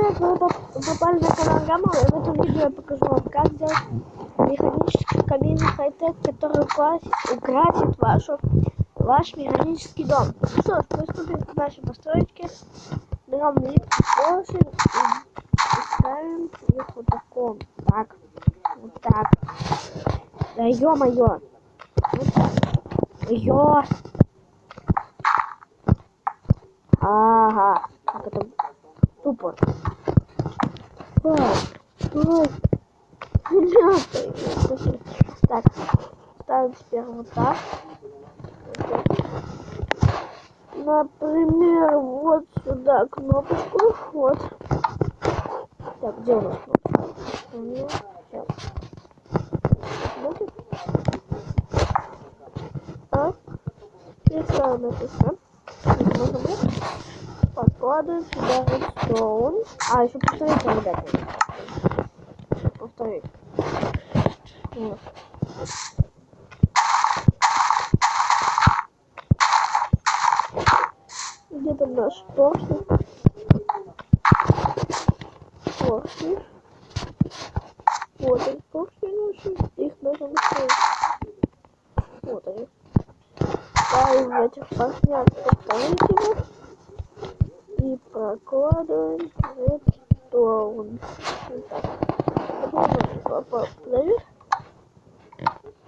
привет! Вы попали на канал Гамма. И в этом видео я покажу вам, как сделать механический камин хай-тек, который украсит ваш механический дом. Ну что ж, приступим к нашей постройке. Берем поршень и ставим их вот таком. Так. Вот так. Да ё-моё. Вот так. Ё. Ага. Как это тупо. Ой. Ребята. Так. Ставим теперь вот так. Например, вот сюда кнопочку. Вот. Так, где у нас кнопка? Сейчас. Будет. Так. И ставим это все. Подкладываем сюда редстоун. А, еще повторить, ребята. Повторить. Вот. Где там наш поршень? Поршень. Вот они, поршни наши. Их нужно настроить. Вот они. Ставим в этих поршнях повторителя. И прокладываем редстоун. Вот так. Попробуем.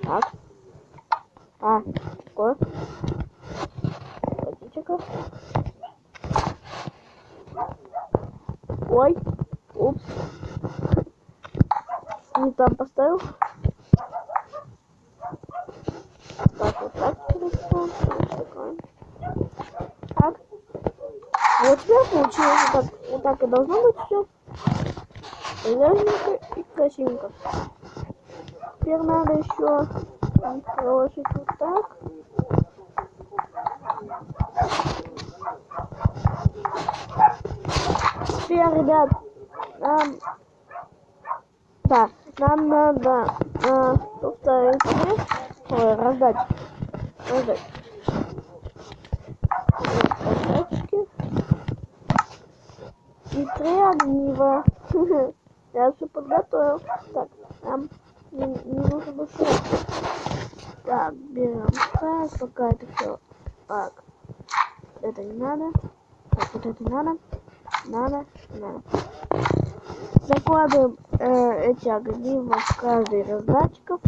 Так. А, такое. Водичка. Ой. Упс. Не там поставил. Так, вот так. Так. Вот теперь получилось. Вот так и должно быть все. Лежненько и красивенько. Теперь надо еще проложить вот так. Теперь, ребят, нам надо повторить, раздать раздатчики и 3 огнива. Я все подготовил. Так, нам не нужно больше. Так, берем так, пока это все. Так, это не надо. Так, вот это надо. Закладываем эти огнива в каждый из раздатчиков.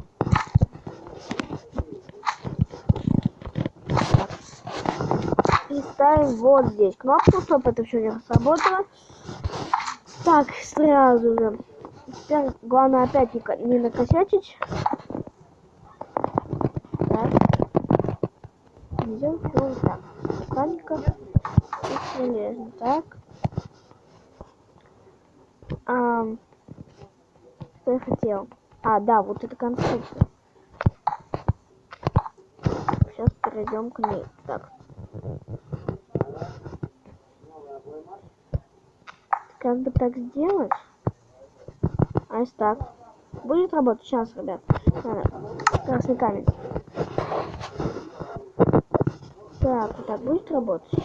И ставим вот здесь кнопку, чтобы это все не сработало. Так, сразу же. Теперь главное опять не накосячить. Так. Идем все вот так. Аккуратненько. И прилежно. Так. Что я хотел? А, да, вот эта конструкция. Сейчас перейдем к ней. Так. Как бы так сделать? А если так? Будет работать? Сейчас, ребят. Красный камень. Так, вот так будет работать?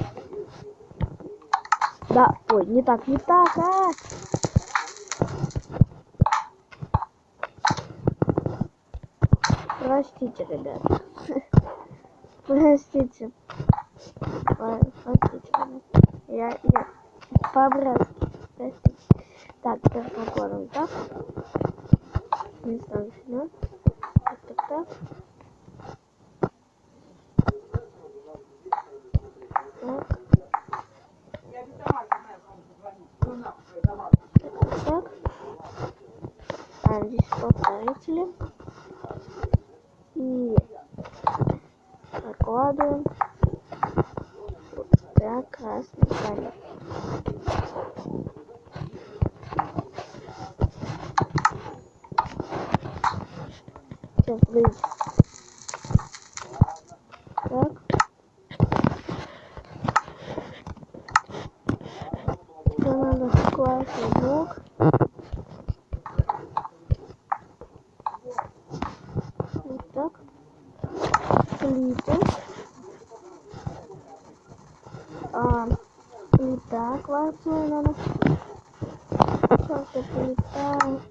Да, ой, не так. Простите, ребят. Простите. Простите, ребят. Я по-братски. Простите. Так, теперь прокладываем так. Не ставим сюда. Так. Так. А здесь повторители. И прокладываем. Вот так, красный камень. Сейчас выйдет. Так. Теперь надо классный блок. Вот так. Плиты. Плита классная надо. Сейчас я полистаю.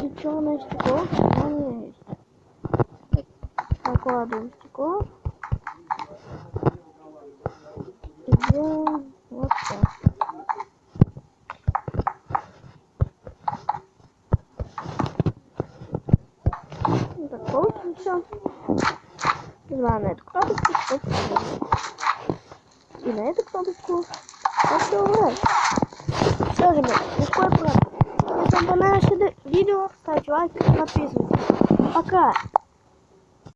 И черное стекло у меня есть. Накладываем стекло. И делаем вот так. Вот так получится. Нажимаем на эту кнопочку, чтобы и на эту кнопочку. Все, ребят, легко и просто. Если вам понравилось это видео, ставьте лайк и подписывайтесь. Пока!